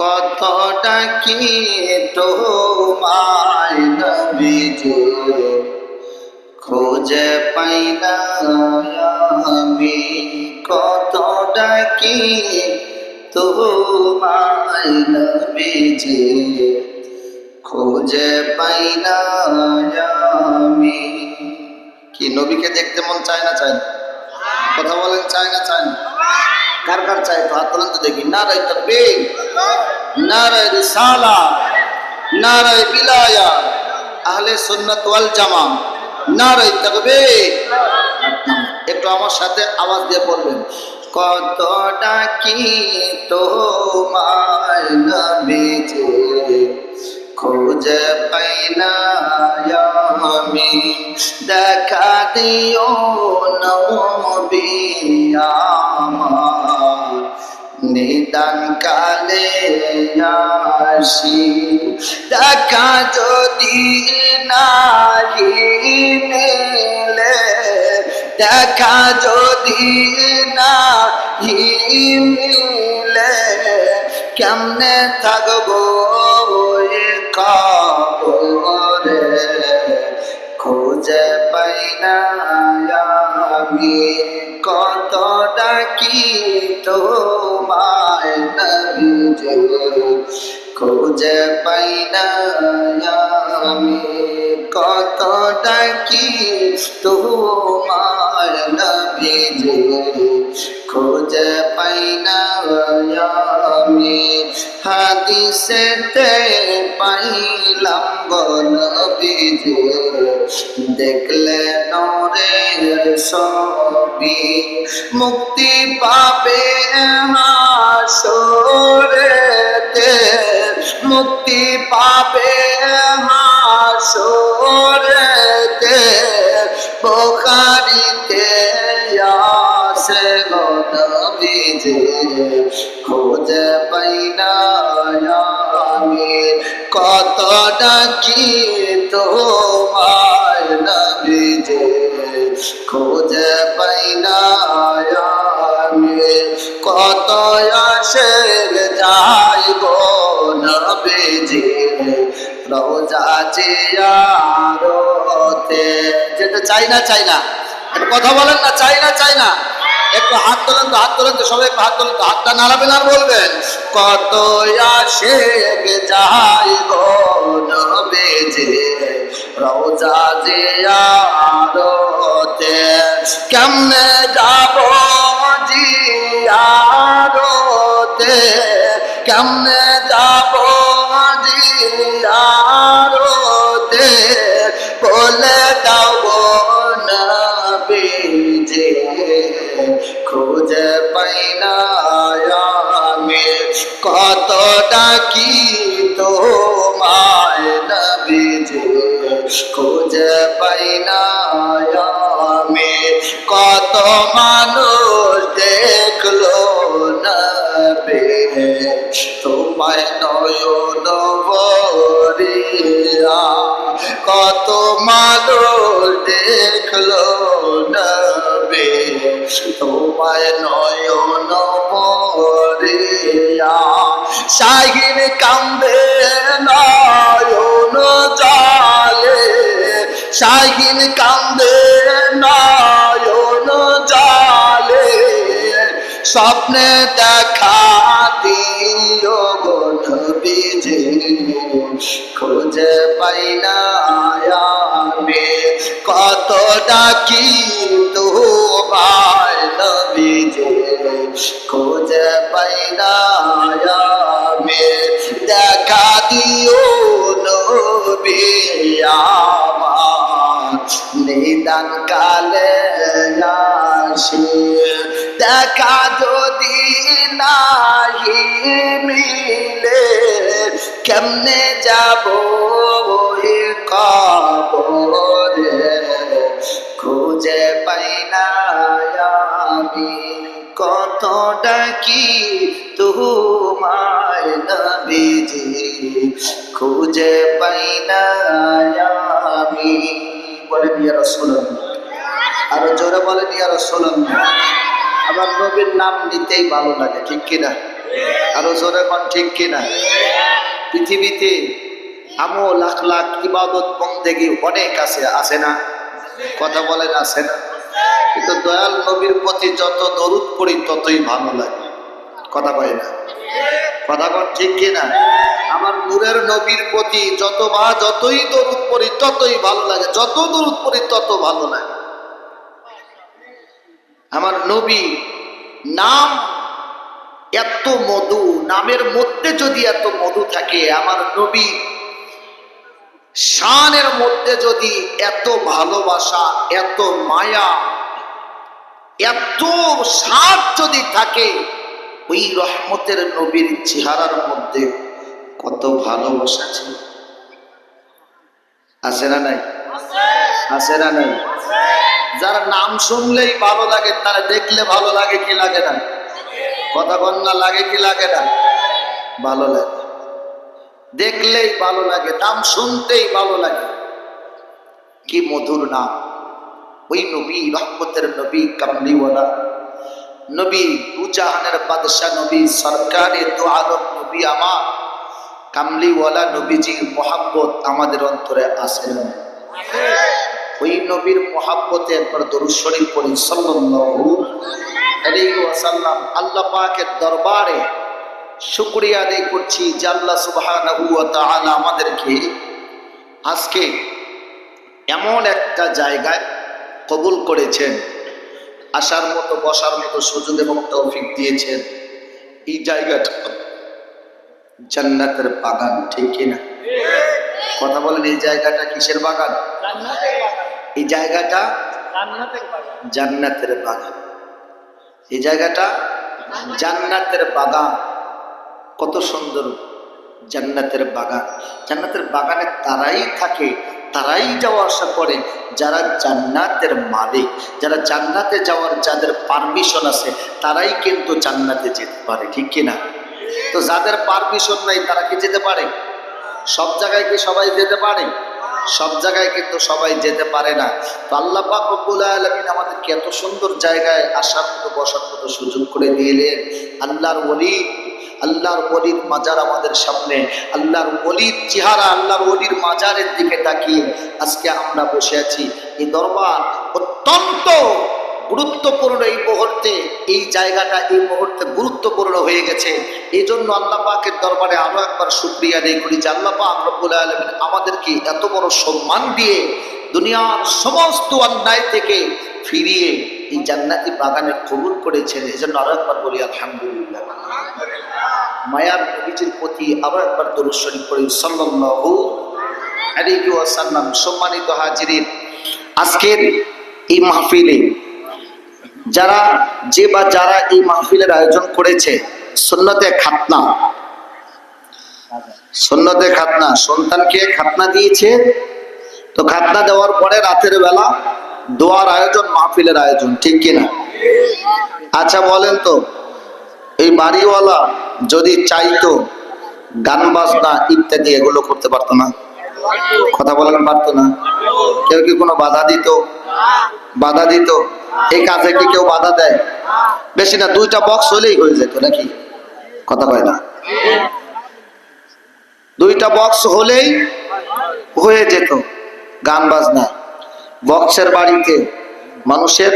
কতটা কি তোমায় নবীজি খুঁজে পাই না আমি, কতটা কি তোমায় নবীজি খুঁজে পাই না আমি। কি নবীকে দেখতে মন চায় না চায় না? কথা বলেন, চায় না চায় না? কার কার চায় তো হাত তোলেন তো দেখি। নারায়ে তাকবীর, নারায়ে রিসালাত, নারায়ে বিলায়াত, আহলে সুন্নাত ওয়াল জামাত, নারায়ে তাকবীর। একটু আমার সাথে আওয়াজ দিয়ে পড়বেন, কতটা কি তোমায় নবীজি খুঁজে পাই না আমি, দেখা দিও নবী আমার, নিদান কালে আসি, দেখা যদি নাহি মিলে, দেখা যদি নাহি মিলে, কেমনে থাকবো কবরে, খুঁজে পাই না আমি, কতটা কি তোমায় নবীজি খুঁজে পাই না আমি, কতটা কি তোমায় নবীজি খুঁজে পাই না আমি। হাদিসেতে পাইলাম গো নবীজি দেখলে নূরের ছবি, মুক্তি পাবে হাসরেতে, মুক্তি পাবে হাসরেতে, বুখারীতে আছে গো নবীজি খুঁজে পাই না আমি, কতটা কি তোমায় নবীজি খুঁজে পাই না আমি, কত আশেক যাই গো নবীজি রওজা জিয়ারতে, যেতে চাই না চাই না? একটু কথা বলেন না, চাই না চাই না? একটু হাত তোলেন তো, হাত তোলেন তো, সবাই একটু হাত তোলেন তো, হাতটা নাড়াবেন আর বলবেন, কত আশেক যাই গো নবীজি রওজা জিয়ারতে, কেমনে যাব জিয়ারতে, কেমনে যাব জিয়ারতে, বলে দাও গো নবীজি খুঁজে পাই না আমি, কতটা কি তোমায় নবীজি খুঁজে পাই না আমি, কত মানুষ দেখলো নবী তোমায় নয়ন ভরিয়া, কত মানুষ দেখলো নবী তোমায় নয়ন ভরিয়া, শাহিন কান্দে নয়ন জলে, শাহিন কান্দে নয়ন জলে, স্বপ্নে দেখা দিও গো নবীজি খুঁজে পাই না আমি, কতটা কি তোমায় নবীজি খুঁজে পাই না আমি, দেখা দিও নবী আমার, নিদান কালে আসি, দেখা যদি নাহি মিলে, কেমনে যাব কবরে, খুঁজে পাই না আমি, কতটা কি তোমায় নবীজি খুঁজে পাই না আমি। বলেন ইয়া রাসূলুল্লাহ, আরো জোরে বলেন ইয়া রাসূলুল্লাহ। আমার নবীর নাম নিতেই ভালো লাগে, ঠিক কিনা? আরো জোরে কোন ঠিক কিনা? পৃথিবীতে আমল লাখ লাখ ইবাদত বন্দেগী অনেক আছে না? কথা বলেন আছে না? কিন্তু দয়াল নবীর প্রতি যত দরুদ পড়ি ততই ভালো লাগে। কথা কয় না? কথা কন ঠিক কিনা? আমার নূরের নবীর প্রতি যতই দরুদ পড়ি ততই ভালো লাগে, যত দরুদ পড়ি তত ভালো লাগে। আমার নবী নাম এত মধু, নামের মধ্যে যদি এত মধু থাকে, আমার নবী শানের মধ্যে যদি এত ভালোবাসা, এত মায়া, এত স্বাদ যদি থাকে, ওই রহমতের নবীর চেহারার মধ্যে কত ভালোবাসা ছিল। আছে না নাই? আছে না নাই? যার নাম শুনলেই ভালো লাগে, তারা দেখলে ভালো লাগে কি লাগে না? কথা কন্যা লাগে কি লাগে না? ভালো লাগে, দেখলেই ভালো লাগে, নাম শুনতেই ভালো লাগে। কি মধুর নাম! ওই নবী, রহমতের নবী, কামলিওয়ালা নবী, দুজাহানের বাদশা নবী, সরকারে দু আলম নবী, আমার কামলিওয়ালা নবীজির মোহাব্বত আমাদের অন্তরে আছে না? ওই নবীর মোহাব্বতে একবার দরুদ শরীফ পড়ি সাল্লাল্লাহু আলাইহি ওয়াসাল্লাম। আল্লাহ পাকের দরবারে শুকরিয়া আদায় করছি যে আল্লাহ সুবহানাহু ওয়া তাআলা আমাদেরকে আজকে এমন একটা জায়গায় কবুল করেছেন, আসার মতো বসার মতো সুযোগ এবং তৌফিক দিয়েছেন। এই জায়গাটা জান্নাতের বাগান, ঠিক কিনা? কথা বলেন, এই জায়গাটা কিসের বাগান? এই জায়গাটা জান্নাতের বাগান। এই জায়গাটা জান্নাতের বাগান। কত সুন্দর জান্নাতের বাগান! জান্নাতের বাগানে তারাই থাকে, তারাই যাওয়া আসা করে যারা জান্নাতের মালিক, যারা জান্নাতে যাওয়ার যাদের পারমিশন আছে, তারাই কিন্তু জান্নাতে যেতে পারে, ঠিক কিনা? তো যাদের পারমিশন নাই তারা কি যেতে পারে? সব জায়গায় কি সবাই যেতে পারে? সব জায়গায় কিন্তু সবাই যেতে পারে না। তো আল্লাহ পাক রব্বুল আলামিন আমাদেরকে এত সুন্দর জায়গায় আসার মতো বসার মতো সুযোগ করে দিলেন। আল্লাহর ওলি, আল্লাহর ওলির মাজার আমাদের সামনে, আল্লাহর ওলির চেহারা, আল্লাহর ওলির মাজারের দিকে তাকিয়ে আজকে আমরা বসে আছি। এই দরবার অত্যন্ত গুরুত্বপূর্ণ। এই মুহূর্তে এই জায়গাটা এই মুহূর্তে গুরুত্বপূর্ণ হয়ে গেছে। এই জন্য আল্লাহ পাকের দরবারে আরো একবার শুকরিয়া আদায় করি যে আল্লাহ পাক রব্বুল আলামিন আমাদেরকে এত বড় সম্মান দিয়ে দুনিয়ার সমস্ত অন্যায় থেকে ফিরিয়ে এই জান্নাতি বাগানে কবুল করেছেন। এই জন্য আরো একবার বলি আলহামদুলিল্লাহ। মায়ার নবীজির প্রতি আরো একবার দরুদ শরীফ পড়ি সাল্লাল্লাহু আলাইহি ওয়াসাল্লাম। সম্মানিত হাজিরিন, আজকের এই মাহফিলে যারা এই মাহফিলের আয়োজন করেছে, সুন্নতে খাতনা, সুন্নতে খাতনা, সন্তানকে খাতনা দিয়েছে। তো খাতনা দেওয়ার পরে রাতের বেলা দোয়ার আয়োজন, মাহফিলের আয়োজন, ঠিক কিনা? আচ্ছা বলেন তো, এই বাড়িওয়ালা যদি চাইতো গান বাজনা ইত্যাদি এগুলো করতে পারতো না? কথা বলেন, পারতো না? কেউ কি কোনো বাধা দিত? বাধা দিত? এই কাজে কি কেউ বাধা দেয়? বেশি না, দুইটা বক্স হলেই হয়ে যেত নাকি? কথা বলে না, দুইটা বক্স হলেই হয়ে যেত গান বাজনা। বক্সের বাড়িতে মানুষের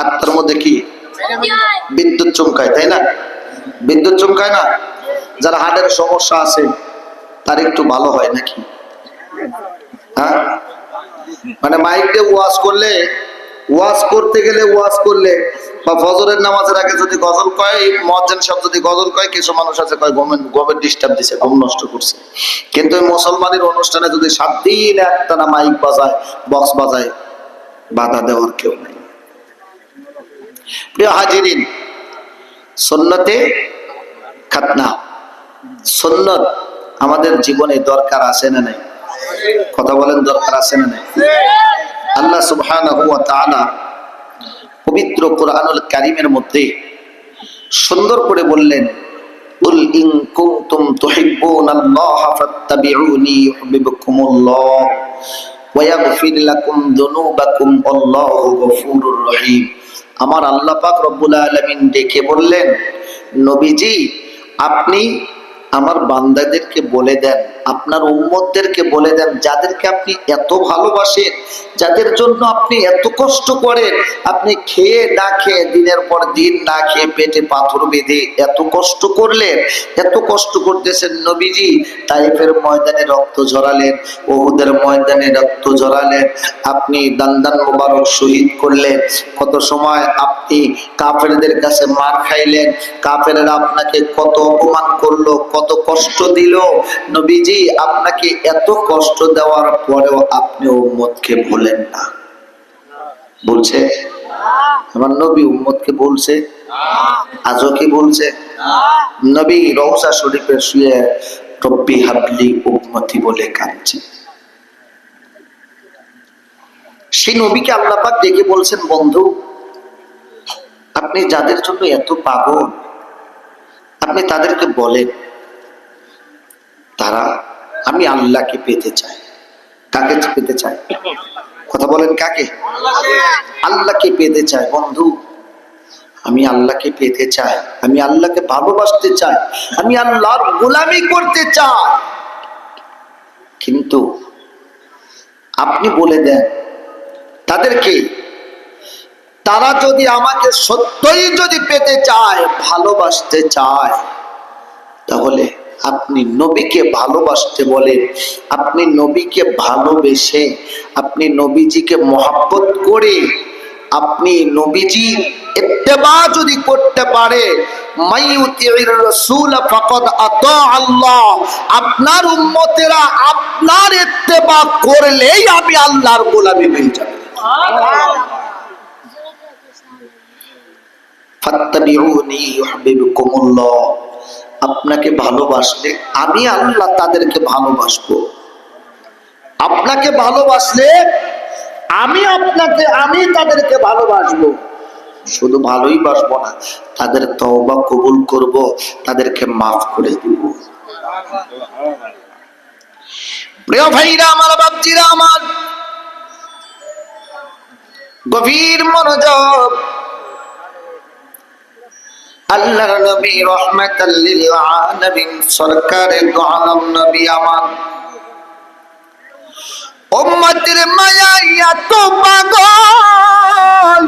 আত্মার মধ্যে কি বিদ্যুৎ চমকায়, তাই না? বিদ্যুৎ চমকায় না? যারা হার্টের সমস্যা আছে তার একটু ভালো হয় নাকি? হ্যাঁ, মানে মাইক দিয়ে ওয়াজ করলে, ওয়াজ করতে গেলে, ওয়াজ করলে বা ফজরের নামাজের আগে যদি গজল কয়, মুয়াজ্জিন সাহেব যদি গজল কয়, কিছু মানুষ আছে কয় গমের ডিস্টার্ব দিছে, ঘুম নষ্ট করছে। কিন্তু মুসলমানের অনুষ্ঠানে যদি 7 দিন একটানা মাইক বাজায়, বক্স বাজায়, বাধা দেওয়ার কেউ নেই। প্রিয় হাজিরিন, সুন্নতে খাতনা, সুন্নত আমাদের জীবনে দরকার আছে না নাই? কথা বলেন, দরকার আছে না নাই? আল্লাহ সুবহানাহু ওয়া তাআলা পবিত্র কোরআনুল কারীমের মধ্যে সুন্দর করে বললেন, কুল ইন কুনতুম তুহিব্বুনাল্লাহা ফাত্তাবিউনি ইউহিব্বুকুমুল্লাহ ওয়া ইয়াগফির লাকুম যুনুবাকুম আল্লাহু গফুরুর রহিম। আমার আল্লাহ পাক রব্বুল আলামিন ডেকে বললেন, নবীজি আপনি আমার বান্দাদেরকে বলে দেন, আপনার উম্মতদেরকে বলে দেন, যাদেরকে আপনি এত ভালোবাসেন, যাদের জন্য আপনি এত কষ্ট করেন, আপনি খেয়ে না খেয়ে দিনের পর দিন না খেয়ে পেটে পাথর বেঁধে এত কষ্ট করলেন, এত কষ্ট করতেছেন নবীজি। তাইফের ময়দানে রক্ত ঝরালেন, ওহুদের ময়দানে রক্ত ঝরালেন, আপনি দান্দান মোবারক শহীদ করলেন, কত সময় আপনি কাফেরদের কাছে মার খাইলেন, কাফেররা আপনাকে কত অপমান করলো, কত কষ্ট দিল। নবীজি আপনাকে এত কষ্ট দেওয়ার পরেও আপনি উম্মতকে ভুলেন না। বলছে আমার নবী উম্মতকে বলছে, আজও কি বলছে? নবী রওজা শরীফে শুয়ে রব্বি হাবলি উম্মতি বলে কাঁদছে। সেই নবীকে আল্লাহ পাক ডেকে বলছেন, বন্ধু আপনি যাদের জন্য এত পাগল, আপনি তাদেরকে বলেন তারা আমি আল্লাহকে পেতে চাই। কাকে পেতে চাই? কথা বলেন, কাকে? আল্লাহকে পেতে চাই। বন্ধু আমি আল্লাহকে পেতে চাই, আমি আল্লাহকে ভালোবাসতে চাই, আমি আল্লাহর গোলামি করতে চাই, কিন্তু আপনি বলে দেন তাদেরকে, তারা যদি আমাকে সত্যই যদি পেতে চায়, ভালোবাসতে চায়, তাহলে আপনি নবীকে ভালোবাসতে বলেন। আপনি নবীকে ভালোবেসে, আপনি নবীজিকে মহব্বত করে, আপনি নবীজির ইত্তেবা যদি করতে পারে, মাইয়ুতির রাসূল ফাকাদ আতা আল্লাহ, আপনার উম্মতেরা আপনার ইত্তেবা করলেই আমি আল্লাহর গোলামি হয়ে যাব। ফাত্তাবিউনি ইউহিব্বুকুমুল্লাহ, আপনাকে ভালোবাসলে আমি আল্লাহ তাদেরকে ভালোবাসবো। আপনাকে ভালোবাসলে আমি তাদেরকে ভালোবাসবো। শুধু ভালোই বাসবো না, তাদের তওবা কবুল করব, তাদেরকে মাফ করে দিব। প্রিয় ভাইরা আমার, বাপজিরা আমার, গভীর মনোযোগ। আল্লাহর নবী রাহমাতাল লিল আলামিন সরকারে দু আলম নবী আমার উম্মতের মায়ায় এত পাগল,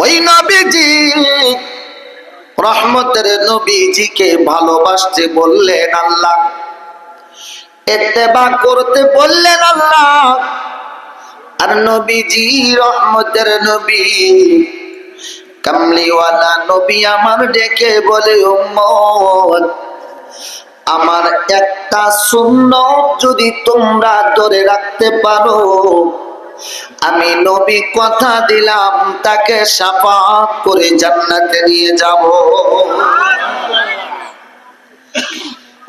ওই নবীজি রহমতের নবীজিকে ভালোবাসতে বললেন আল্লাহ, ইত্তেবা করতে বললেন আল্লাহ। আর নবীজি রহমতের নবী কামলিওয়ালা নবী আমার ডেকে বলে, উম্মত আমার একটা সুন্নত যদি তোমরা ধরে রাখতে পারো, আমি নবী কথা দিলাম তাকে শাফাআত করে জান্নাতে নিয়ে যাব।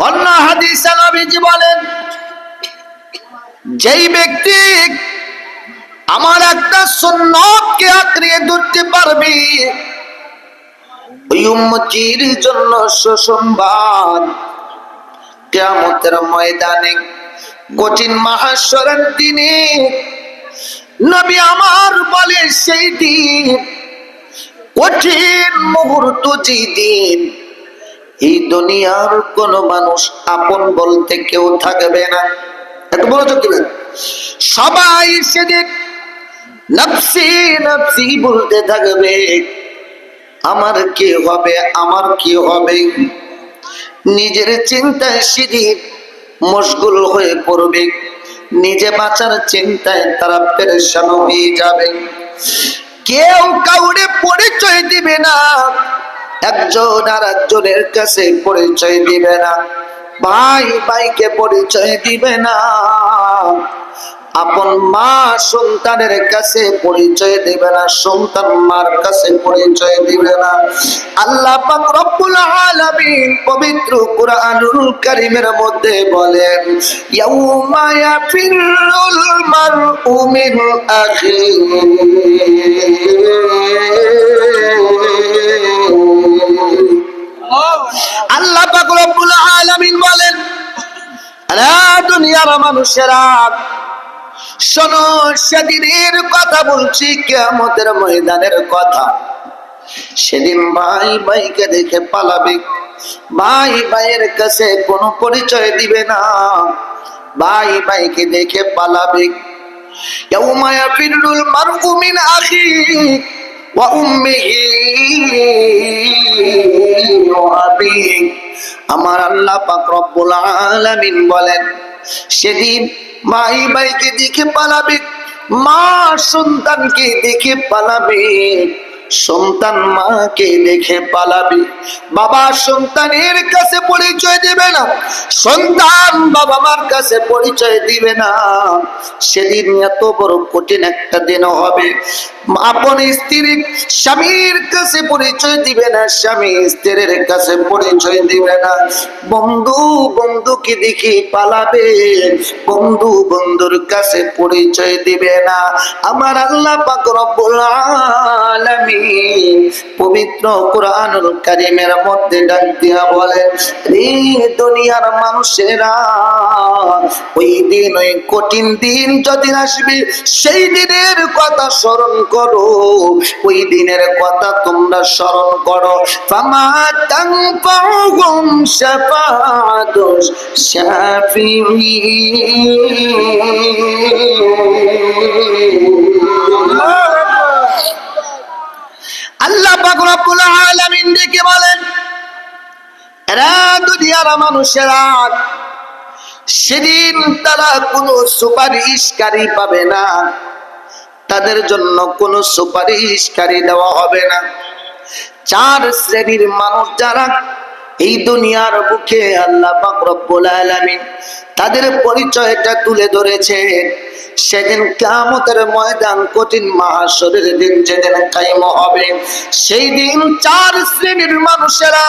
অন্য হাদিসে নবীজি বলেন, যেই ব্যক্তি আমার একটা সুন্নতকে আঁকড়িয়ে ধরতে পারবে, ওই উম্মতির জন্য সুসংবাদ, কিয়ামতের ময়দানে কঠিন মাহশরের দিনে নবী আমার বলে, সেই দিন কঠিন মুহূর্ত, যেই দিন এই দুনিয়ার কোন মানুষ আপন বলতে কেউ থাকবে না। একটু মনোযোগ দিবেন। সবাই সেদিন নফসি নফসি বলতে থাকবে, আমার কি হবে, আমার কি হবে। নিজের চিন্তায় সেদিন মশগুল হয়ে পড়বে, নিজে বাঁচার চিন্তায় তারা পেরেশান হয়ে যাবে। কেউ কাউরে পরিচয় দিবে না, একজন আর একজনের কাছে পরিচয় দিবে না, ভাই ভাইকে পরিচয় দিবে না, আপন মা সন্তানের কাছে পরিচয় দিবে না, সন্তান মার কাছে পরিচয় দিবে না। আল্লাহ পাক রব্বুল আলামিন পবিত্র কুরআনুল কারীমের মধ্যে বলেন, ইয়াউমা ইয়াফিরুল মারউ মিন আখিহি, আল্লাহ পাক রব্বুল আলামিন বলেন, আলা দুনিয়ার মানুষেরা শোনো, সেদিনের কথা বলছি, কিয়ামতের ময়দানের কথা। সেদিন ভাই ভাইকে দেখে পালাবে, ভাই ভাইয়ের কাছে কোনো পরিচয় দিবে না, ভাই ভাইকে দেখে পালাবে। ইয়াউমা ইয়াফিরুল মারউ মিন আখিহি ওয়া উম্মিহি ওয়া আবিহি। আমার আল্লাহ পাক রব্বুল আলামিন বলেন, সেদিন ভাই ভাইকে দেখে পালাবে, মা সন্তানকে দেখে পালাবে, সন্তান মাকে দেখে পালাবে, বাবা সন্তানের কাছে পরিচয় দিবে না, সন্তান বাবা মার কাছে পরিচয় দিবে না। সেদিন এত বড় কঠিন একটা দিন হবে, আপন স্ত্রী স্বামীর কাছে পরিচয় দিবে না, স্বামী স্ত্রীর কাছে পরিচয় দিবে না, বন্ধু বন্ধুকে দেখে পালাবে, বন্ধু বন্ধুর কাছে পরিচয় দিবে না। আমার আল্লাহ পাক রব্বুল আলামিন পবিত্র কুরআনুল কারীমের মধ্যে ডাক দিয়া বলেন, এই দুনিয়ার মানুষেরা ওই দিন, ওই কঠিন দিন যদিন আসবে, সেই দিনের কথা স্মরণ করো, ওই দিনের কথা তোমরা স্মরণ করো। ফামা তানফাউহুম শাফাআতুশ শাফিঈন। আল্লাহ পাক রব্বুল আলামিন ডেকে বলেন, এরা দুনিয়ার মানুষেরা, সেদিন তারা কোনো সুপারিশকারী পাবে না, তাদের জন্য কোনো সুপারিশকারী দেওয়া হবে না। চার শ্রেণীর মানুষ যারা এই দুনিয়ার বুকে আল্লাহ পাক রব্বুল আলামিন তাদের পরিচয়টা তুলে ধরেছেন। সেদিন কিয়ামতের ময়দান, কঠিন মাহশরের দিন যেদিন কায়েম হবে, সেই দিন চার শ্রেণীর মানুষেরা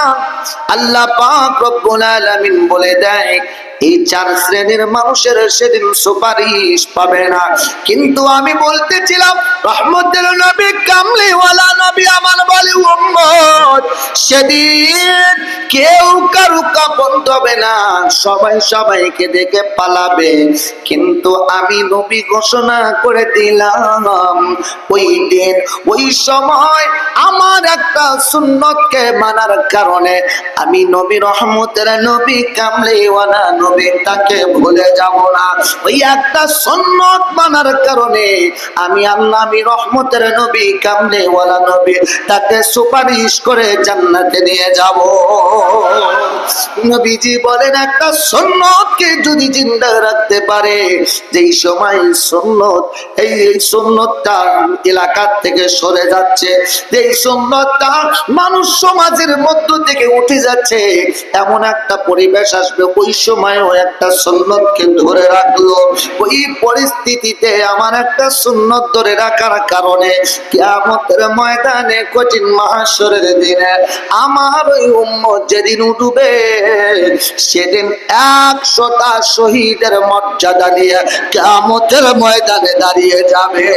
আল্লাহ পাক রব্বুল আলামিন বলে দেয়, এই চার শ্রেণীর মানুষের সেদিন সুপারিশ পাবে না। কিন্তু আমি বলতেছিলাম, রহমতের নবী কামলিওয়ালা নবী আমার বলে উম্মত, সেদিন কেউ কারু কাপন হবে না, সবাই সবাইকে দেখে পালাবে। কিন্তু আমি নবী ঘোষণা করে দিলাম, ওই দিন ওই সময় আমার একটা সুন্নতকে মানার কারণে আমি নবী, রহমতের নবী কামলিওয়ালা নবী, তাকে ভুলে যাব না। ওই একটা সুন্নত মানার কারণে আমি আল্লাহ, আমি রহমতের নবী কামলিওয়ালা নবী, তাকে সুপারিশ করে জান্নাতে নিয়ে যাব। নবীজি বলেন, একটা সুন্নতকে যদি জিন্দা রাখতে পারে, যেই সময় সুন্নত এই সুন্নতটা এলাকা থেকে সরে যাচ্ছে, যেই সুন্নতটা মানুষ সমাজের মধ্য থেকে উঠে যাচ্ছে, এমন একটা পরিবেশ আসবে, ওই সময়ও একটা সুন্নতকে ধরে রাখলো। ওই পরিস্থিতিতে আমার একটা সুন্নত ধরে রাখার কারণে কিয়ামতের ময়দানে, কঠিন মাহশরের দিনে আমার ওই উম্মত যেদিন উঠবে, সেদিন 100টা শহীদের মর্যাদা নিয়ে কিয়ামতের ময়দানে দাঁড়িয়ে যাবে।